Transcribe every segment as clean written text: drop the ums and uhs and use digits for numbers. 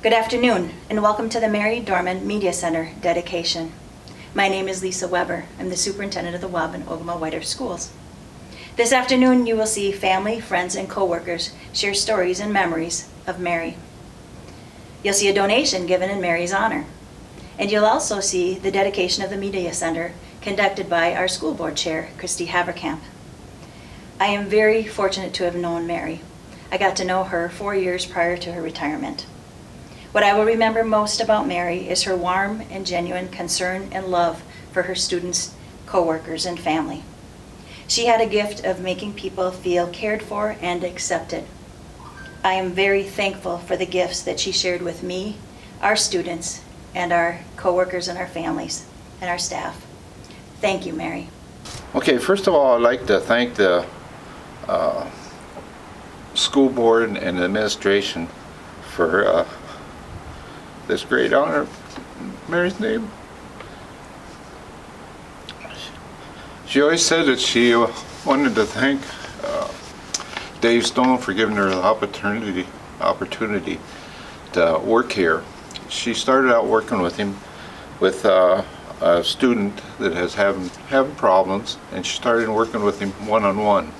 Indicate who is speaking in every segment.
Speaker 1: Good afternoon, and welcome to the Mary Dorman Media Center dedication. My name is Lisa Weber. I'm the superintendent of the Waubun Ogema Schools. This afternoon, you will see family, friends, and coworkers share stories and memories of Mary. You'll see a donation given in Mary's honor, and you'll also see the dedication of the Media Center conducted by our school board chair, Christy Haverkamp. I am very fortunate to have known Mary. I got to know her 4 years prior to her retirement. What I will remember most about Mary is her warm and genuine concern and love for her students, coworkers, and family. She had a gift of making people feel cared for and accepted. I am very thankful for the gifts that she shared with me, our students, and our coworkers and our families, and our staff. Thank you, Mary.
Speaker 2: Okay, first of all, I'd like to thank the school board and the administration for this great honor, Mary's name. She always said that she wanted to thank Dave Stone for giving her the opportunity to work here. She started out working with him with a student that has having problems, and she started working with him one-on-one.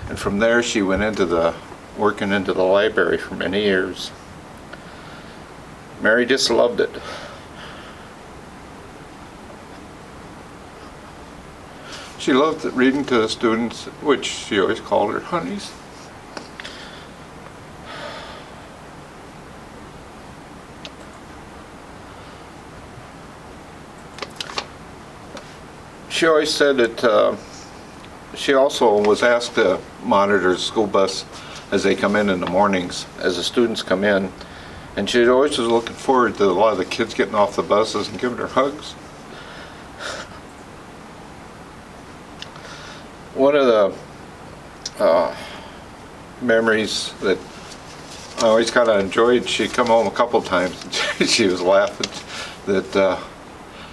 Speaker 2: And from there she went into working into the library for many years. Mary just loved it. She loved reading to the students, which she always called her honeys. She always said that she also was asked to monitor the school bus as they come in the mornings, as the students come in. And she always was looking forward to a lot of the kids getting off the buses and giving her hugs. One of the memories that I always kind of enjoyed, she'd come home a couple times and she was laughing that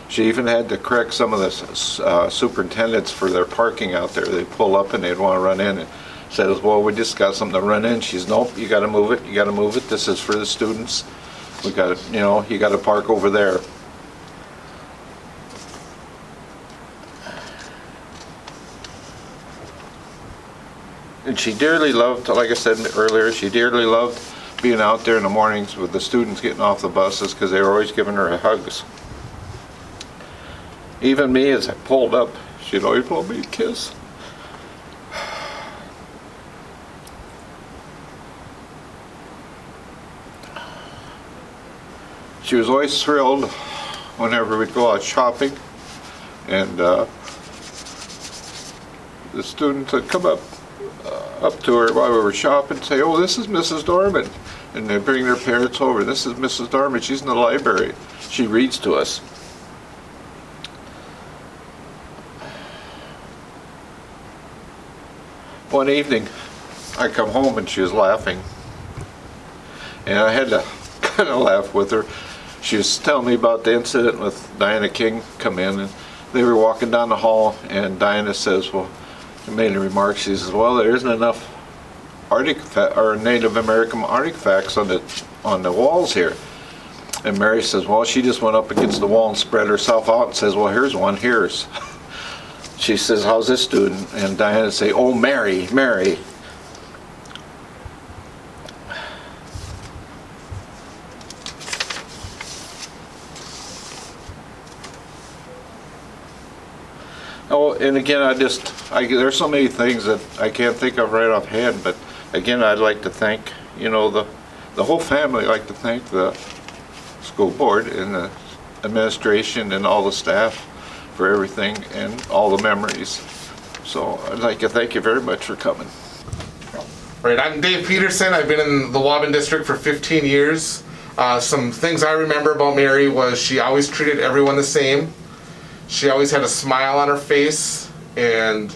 Speaker 2: she even had to correct some of the superintendents for their parking out there. They'd pull up and they'd want to run in and says, well, we just got something to run in. She's, nope, you got to move it, you got to move it. This is for the students. We got to, you got to park over there. And she dearly loved, like I said earlier, she dearly loved being out there in the mornings with the students getting off the buses because they were always giving her hugs. Even me, as I pulled up, she'd always blow me a kiss. She was always thrilled whenever we'd go out shopping, and the students would come up to her while we were shopping and say, oh, this is Mrs. Dorman. And they'd bring their parents over. This is Mrs. Dorman. She's in the library. She reads to us. One evening, I come home and she was laughing. And I had to kind of laugh with her. She was telling me about the incident with Diana King come in, and they were walking down the hall, and Diana says, well, she made a remark. She says, well, there isn't enough Native American artifacts on the walls here. And Mary says, well, she just went up against the wall and spread herself out and says, well, here's one, here's. She says, how's this student? And Diana say, oh, Mary, Mary. Oh, and again, there's so many things that I can't think of right offhand, but again, I'd like to thank, the whole family. I'd like to thank the school board and the administration and all the staff for everything and all the memories. So I'd like to thank you very much for coming.
Speaker 3: Right, I'm Dave Peterson. I've been in the Waubun district for 15 years. Some things I remember about Mary was she always treated everyone the same. She always had a smile on her face, and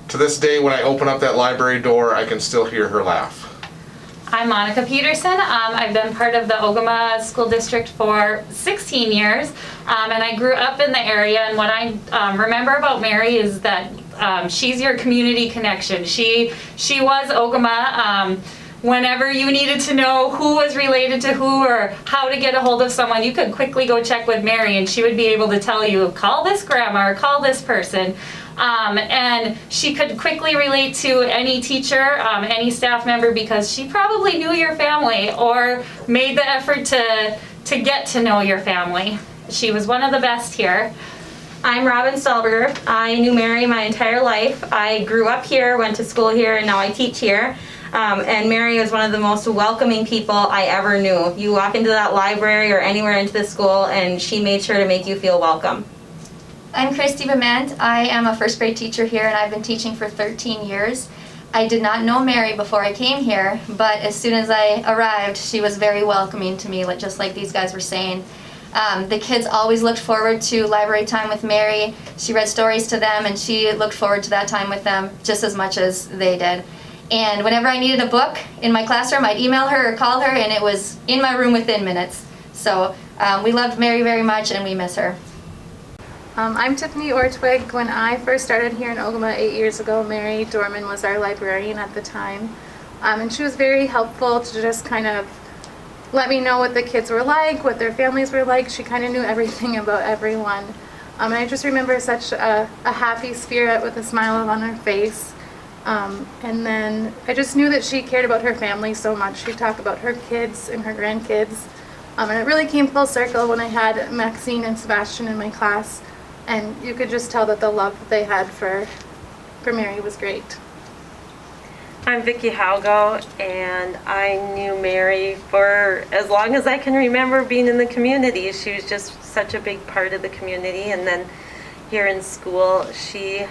Speaker 3: to this day when I open up that library door, I can still hear her laugh.
Speaker 4: I'm Monica Peterson. I've been part of the Ogema School District for 16 years, and I grew up in the area, and what I remember about Mary is that she's your community connection. She was Ogema. whenever you needed to know who was related to who or how to get a hold of someone, you could quickly go check with Mary and she would be able to tell you, call this grandma or call this person. And she could quickly relate to any teacher, any staff member, because she probably knew your family or made the effort to get to know your family. She was one of the best here.
Speaker 5: I'm Robin Stolberger. I knew Mary my entire life. I grew up here, went to school here, and now I teach here. And Mary was one of the most welcoming people I ever knew. You walk into that library or anywhere into the school and she made sure to make you feel welcome.
Speaker 6: I'm Christy Bement. I am a first grade teacher here and I've been teaching for 13 years. I did not know Mary before I came here, but as soon as I arrived, she was very welcoming to me, just like these guys were saying. The kids always looked forward to library time with Mary. She read stories to them and she looked forward to that time with them just as much as they did. And whenever I needed a book in my classroom, I'd email her or call her and it was in my room within minutes. So we loved Mary very much and we miss her.
Speaker 7: I'm Tiffany Ortwig. When I first started here in Ogema 8 years ago, Mary Dorman was our librarian at the time. And she was very helpful to just kind of let me know what the kids were like, what their families were like. She kind of knew everything about everyone. And I just remember such a happy spirit with a smile on her face. And then I just knew that she cared about her family so much. She'd talk about her kids and her grandkids. And it really came full circle when I had Maxine and Sebastian in my class. And you could just tell that the love that they had for Mary was great.
Speaker 8: I'm Vicki Halgo, and I knew Mary for as long as I can remember being in the community. She was just such a big part of the community, and then here in school she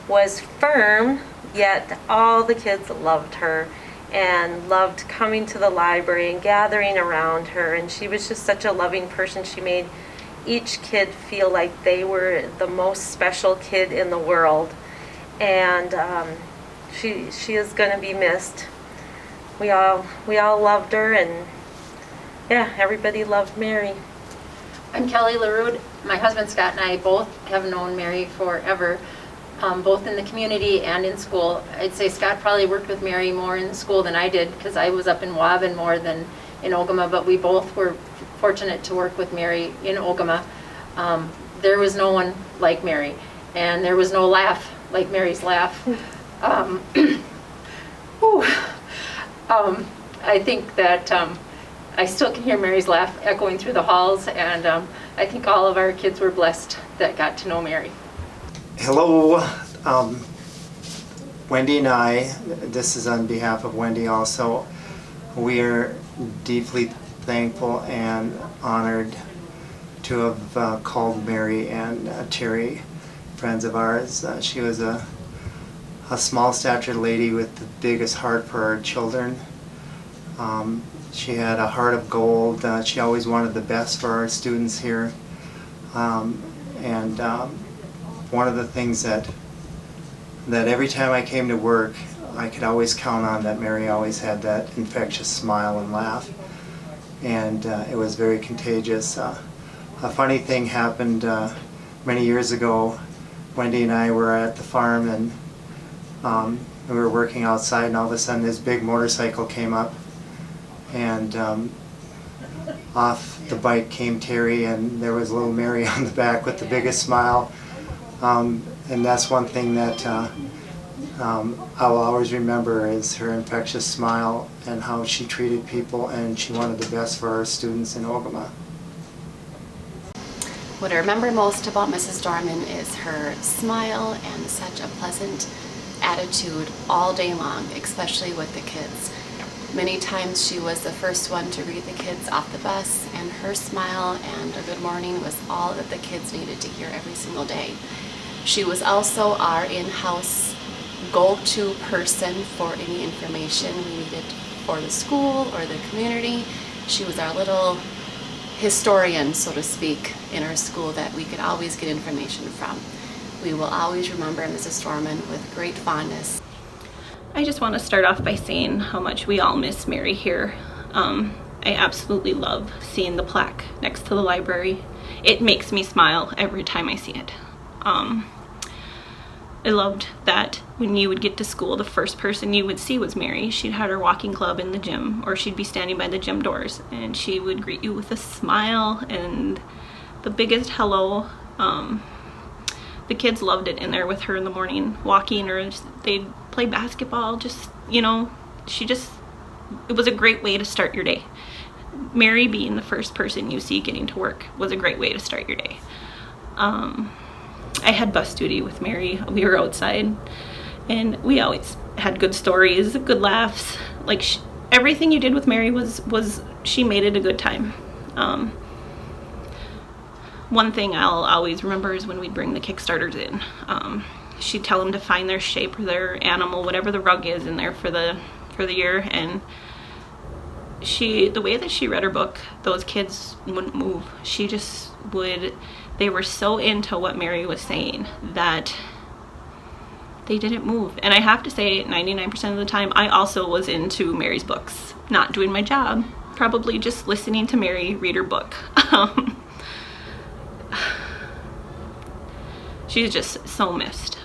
Speaker 8: was firm, yet all the kids loved her and loved coming to the library and gathering around her, and she was just such a loving person. She made each kid feel like they were the most special kid in the world, and she is going to be missed. We all loved her, and yeah, everybody loved Mary.
Speaker 9: I'm Kelly LaRue. My husband Scott and I both have known Mary forever, both in the community and in school. I'd say Scott probably worked with Mary more in school than I did because I was up in Waubun more than in Ogema, but we both were fortunate to work with Mary in Ogema. There was no one like Mary, and there was no laugh like Mary's laugh. I think that I still can hear Mary's laugh echoing through the halls, and I think all of our kids were blessed that got to know Mary.
Speaker 10: Hello, Wendy and I, this is on behalf of Wendy also, we are deeply thankful and honored to have called Mary and Terry friends of ours. She was a small-statured lady with the biggest heart for our children. She had a heart of gold. She always wanted the best for our students here. One of the things that every time I came to work, I could always count on, that Mary always had that infectious smile and laugh. And it was very contagious. A funny thing happened many years ago. Wendy and I were at the farm, and we were working outside, and all of a sudden this big motorcycle came up, and off the bike came Terry, and there was little Mary on the back with the biggest smile. And that's one thing that I will always remember, is her infectious smile and how she treated people, and she wanted the best for our students in Ogema.
Speaker 11: What I remember most about Mrs. Dorman is her smile and such a pleasant attitude all day long, especially with the kids. Many times she was the first one to greet the kids off the bus, and her smile and a good morning was all that the kids needed to hear every single day. She was also our in-house go-to person for any information we needed for the school or the community. She was our little historian, so to speak, in our school that we could always get information from. We will always remember Mrs. Dorman with great fondness.
Speaker 12: I just want to start off by saying how much we all miss Mary here. I absolutely love seeing the plaque next to the library. It makes me smile every time I see it. I loved that when you would get to school, the first person you would see was Mary. She'd had her walking club in the gym, or she'd be standing by the gym doors, and she would greet you with a smile and the biggest hello. The kids loved it in there with her in the morning, walking, or they'd play basketball. Just, you know, it was a great way to start your day. Mary being the first person you see getting to work was a great way to start your day. I had bus duty with Mary. We were outside, and we always had good stories, good laughs. Like, everything you did with Mary was she made it a good time. One thing I'll always remember is when we'd bring the Kickstarters in. She'd tell them to find their shape or their animal, whatever the rug is in there for the year, and the way that she read her book, those kids wouldn't move. She just would. They were so into what Mary was saying that they didn't move. And I have to say, 99% of the time, I also was into Mary's books, not doing my job, probably just listening to Mary read her book. She's just so missed.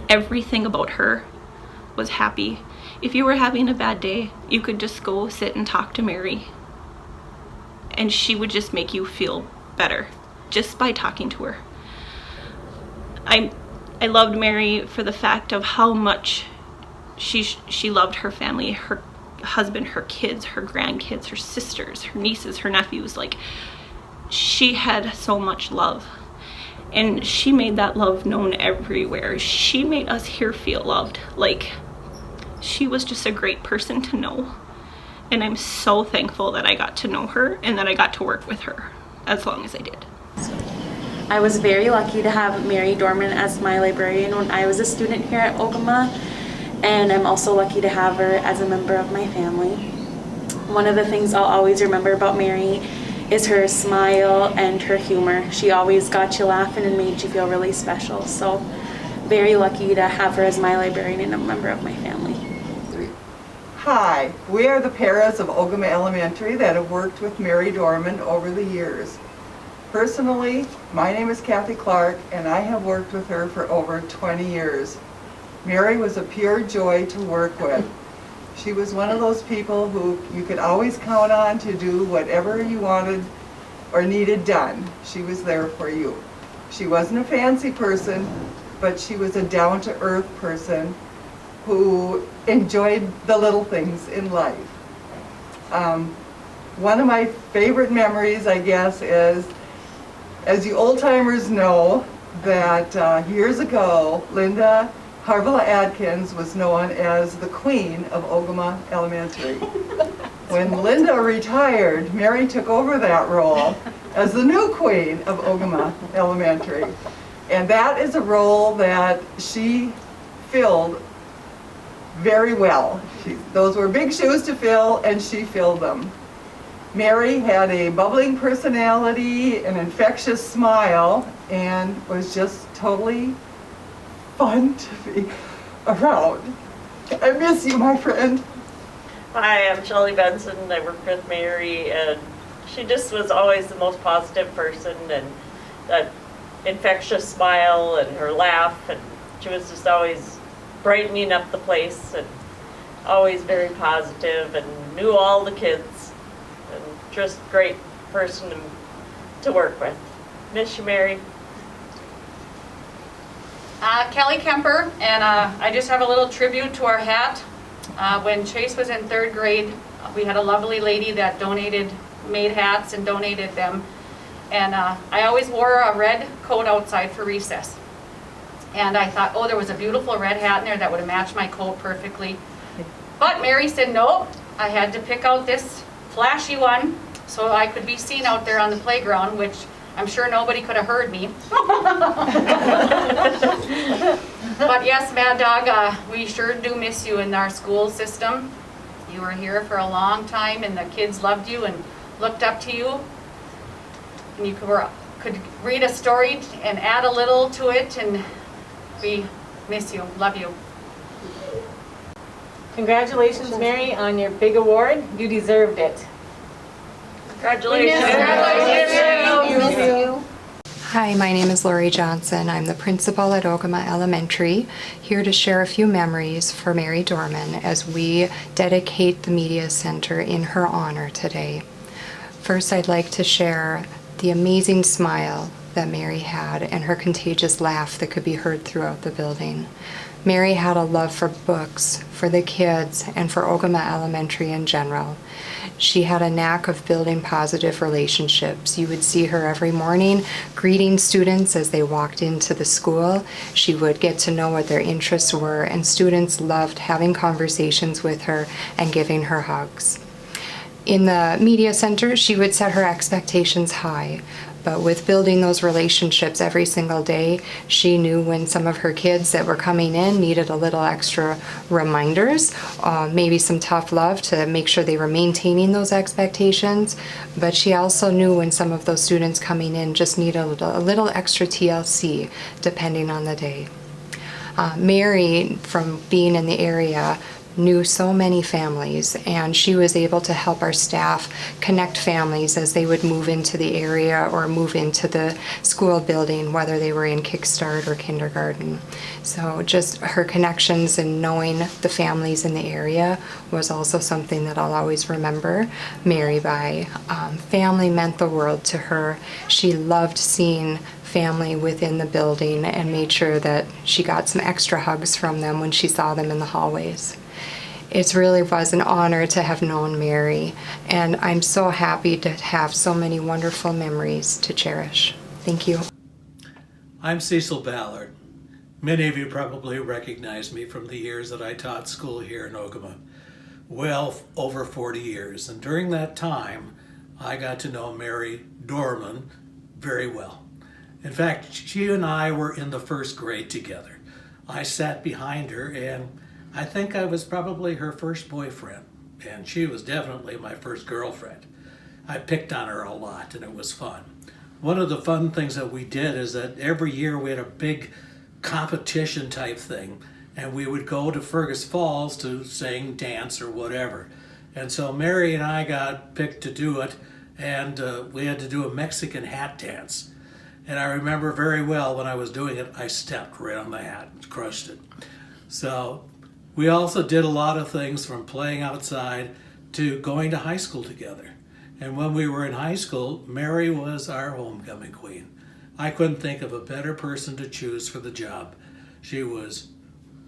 Speaker 12: Everything about her was happy. If you were having a bad day, you could just go sit and talk to Mary, and she would just make you feel better just by talking to her. I loved Mary for the fact of how much she loved her family, her husband, her kids, her grandkids, her sisters, her nieces, her nephews. Like, she had so much love, and she made that love known everywhere. She made us here feel loved. Like, she was just a great person to know, and I'm so thankful that I got to know her and that I got to work with her as long as I did.
Speaker 13: I was very lucky to have Mary Dorman as my librarian when I was a student here at Ogema, and I'm also lucky to have her as a member of my family. One of the things I'll always remember about Mary is her smile and her humor. She always got you laughing and made you feel really special. So very lucky to have her as my librarian and a member of my family.
Speaker 14: Hi, we are the paras of Ogema Elementary that have worked with Mary Dorman over the years. Personally, my name is Kathy Clark, and I have worked with her for over 20 years. Mary was a pure joy to work with. She was one of those people who you could always count on to do whatever you wanted or needed done. She was there for you. She wasn't a fancy person, but she was a down-to-earth person who enjoyed the little things in life. One of my favorite memories, I guess, is, as you old-timers know, that years ago, Linda Harvilla Adkins was known as the Queen of Ogema Elementary. When Linda retired, Mary took over that role as the new Queen of Ogema Elementary. And that is a role that she filled very well. Those were big shoes to fill, and she filled them. Mary had a bubbling personality, an infectious smile, and was just totally fun to be around. I miss you, my friend.
Speaker 15: Hi, I'm Shelley Benson. I work with Mary, and she just was always the most positive person, and that infectious smile and her laugh, and she was just always brightening up the place and always very positive and knew all the kids, and just great person to work with. Miss you, Mary.
Speaker 16: Kelly Kemper, and I just have a little tribute to our hat. When Chase was in 3rd grade, we had a lovely lady that made hats and donated them. And I always wore a red coat outside for recess. And I thought, oh, there was a beautiful red hat in there that would have matched my coat perfectly. But Mary said, no, I had to pick out this flashy one so I could be seen out there on the playground, which I'm sure nobody could have heard me. But yes, Mad Dog, we sure do miss you in our school system. You were here for a long time, and the kids loved you and looked up to you. And you could read a story and add a little to it, and we miss you, love you.
Speaker 17: Congratulations, Mary, on your big award. You deserved it.
Speaker 15: Congratulations.
Speaker 17: Congratulations.
Speaker 18: Hi, my name is Lori Johnson. I'm the principal at Ogema Elementary, here to share a few memories for Mary Dorman as we dedicate the Media Center in her honor today. First, I'd like to share the amazing smile that Mary had and her contagious laugh that could be heard throughout the building. Mary had a love for books, for the kids, and for Ogema Elementary in general. She had a knack of building positive relationships. You would see her every morning greeting students as they walked into the school. She would get to know what their interests were, and students loved having conversations with her and giving her hugs. In the Media Center, she would set her expectations high, but with building those relationships every single day, she knew when some of her kids that were coming in needed a little extra reminders, maybe some tough love to make sure they were maintaining those expectations, but she also knew when some of those students coming in just needed a little extra TLC, depending on the day. Mary, from being in the area, knew so many families, and she was able to help our staff connect families as they would move into the area or move into the school building, whether they were in Kickstart or kindergarten. So just her connections and knowing the families in the area was also something that I'll always remember Mary by. Family meant the world to her. She loved seeing family within the building and made sure that she got some extra hugs from them when she saw them in the hallways. It really was an honor to have known Mary, and I'm so happy to have so many wonderful memories to cherish. Thank you.
Speaker 19: I'm Cecil Ballard. Many of you probably recognize me from the years that I taught school here in Ogema. Well, over 40 years, and during that time, I got to know Mary Dorman very well. In fact, she and I were in the first grade together. I sat behind her, and I think I was probably her first boyfriend, and she was definitely my first girlfriend. I picked on her a lot, and it was fun. One of the fun things that we did is that every year we had a big competition type thing, and we would go to Fergus Falls to sing, dance, or whatever. And so Mary and I got picked to do it, and we had to do a Mexican hat dance. And I remember very well when I was doing it, I stepped right on the hat and crushed it. So we also did a lot of things from playing outside to going to high school together. And when we were in high school, Mary was our homecoming queen. I couldn't think of a better person to choose for the job. She was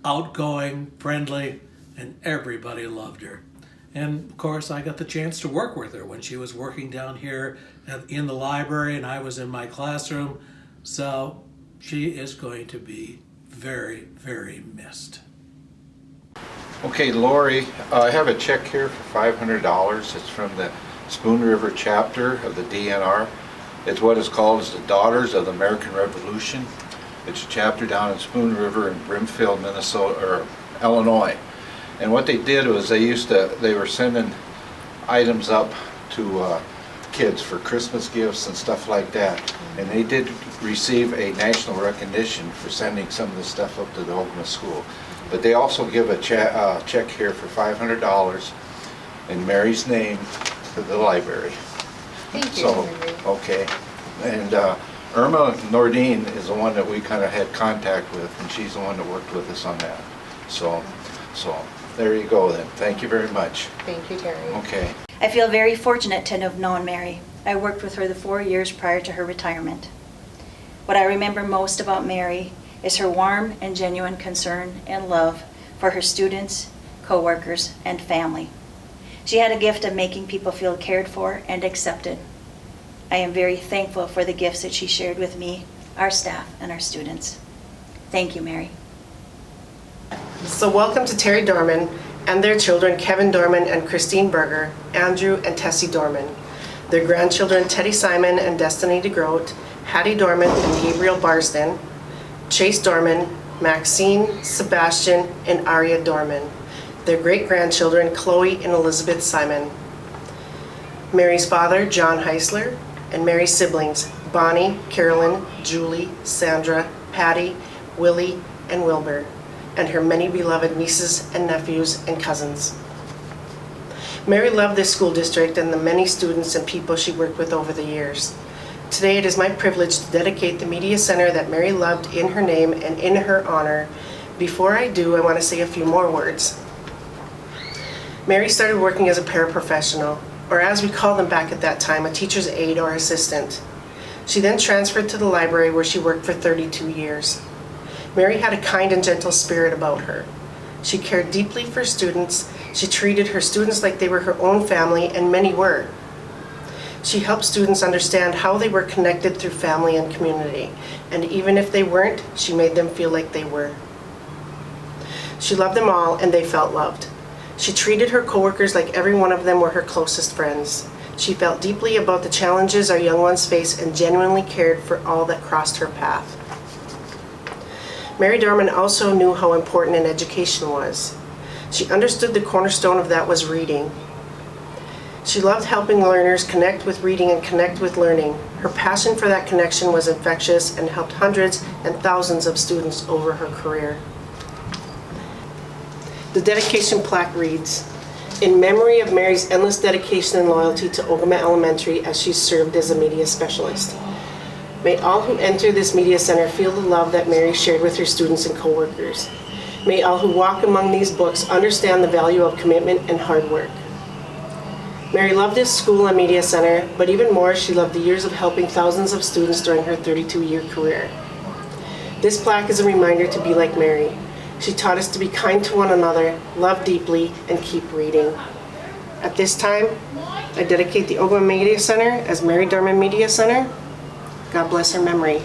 Speaker 19: outgoing, friendly, and everybody loved her. And of course, I got the chance to work with her when she was working down here in the library and I was in my classroom. So she is going to be very, very missed.
Speaker 2: Okay, Lori, I have a check here for $500. It's from the Spoon River chapter of the DNR. It's what is called as the Daughters of the American Revolution. It's a chapter down in Spoon River in Brimfield, Minnesota, or Illinois. And what they did was they were sending items up to kids for Christmas gifts and stuff like that. And they did receive a national recognition for sending some of this stuff up to the Ogema school. But they also give a check here for $500 in Mary's name to the library.
Speaker 20: Thank you.
Speaker 2: So, okay. And Irma Nordine is the one that we kind of had contact with, and she's the one that worked with us on that. So there you go then. Thank you very much.
Speaker 20: Thank you, Terry.
Speaker 2: Okay.
Speaker 1: I feel very fortunate to have known Mary. I worked with her the 4 years prior to her retirement. What I remember most about Mary is her warm and genuine concern and love for her students, co-workers, and family. She had a gift of making people feel cared for and accepted. I am very thankful for the gifts that she shared with me, our staff, and our students. Thank you, Mary.
Speaker 21: So welcome to Terry Dorman and their children, Kevin Dorman and Christine Berger, Andrew and Tessie Dorman. Their grandchildren, Teddy Simon and Destiny DeGroat, Hattie Dorman and Gabriel Barston, Chase Dorman, Maxine, Sebastian, and Aria Dorman. Their great-grandchildren, Chloe and Elizabeth Simon. Mary's father, John Heisler, and Mary's siblings, Bonnie, Carolyn, Julie, Sandra, Patty, Willie, and Wilbur, and her many beloved nieces and nephews and cousins. Mary loved this school district and the many students and people she worked with over the years. Today it is my privilege to dedicate the Media Center that Mary loved in her name and in her honor. Before I do, I want to say a few more words. Mary started working as a paraprofessional, or as we called them back at that time, a teacher's aide or assistant. She then transferred to the library where she worked for 32 years. Mary had a kind and gentle spirit about her. She cared deeply for students. She treated her students like they were her own family, and many were. She helped students understand how they were connected through family and community, and even if they weren't, she made them feel like they were. She loved them all, and they felt loved. She treated her coworkers like every one of them were her closest friends. She felt deeply about the challenges our young ones face and genuinely cared for all that crossed her path. Mary Dorman also knew how important an education was. She understood the cornerstone of that was reading. She loved helping learners connect with reading and connect with learning. Her passion for that connection was infectious and helped hundreds and thousands of students over her career. The dedication plaque reads, "In memory of Mary's endless dedication and loyalty to Ogema Elementary as she served as a media specialist. May all who enter this media center feel the love that Mary shared with her students and coworkers. May all who walk among these books understand the value of commitment and hard work." Mary loved this school and media center, but even more, she loved the years of helping thousands of students during her 32-year career. This plaque is a reminder to be like Mary. She taught us to be kind to one another, love deeply, and keep reading. At this time, I dedicate the Ogema Media Center as Mary Dorman Media Center. God bless her memory.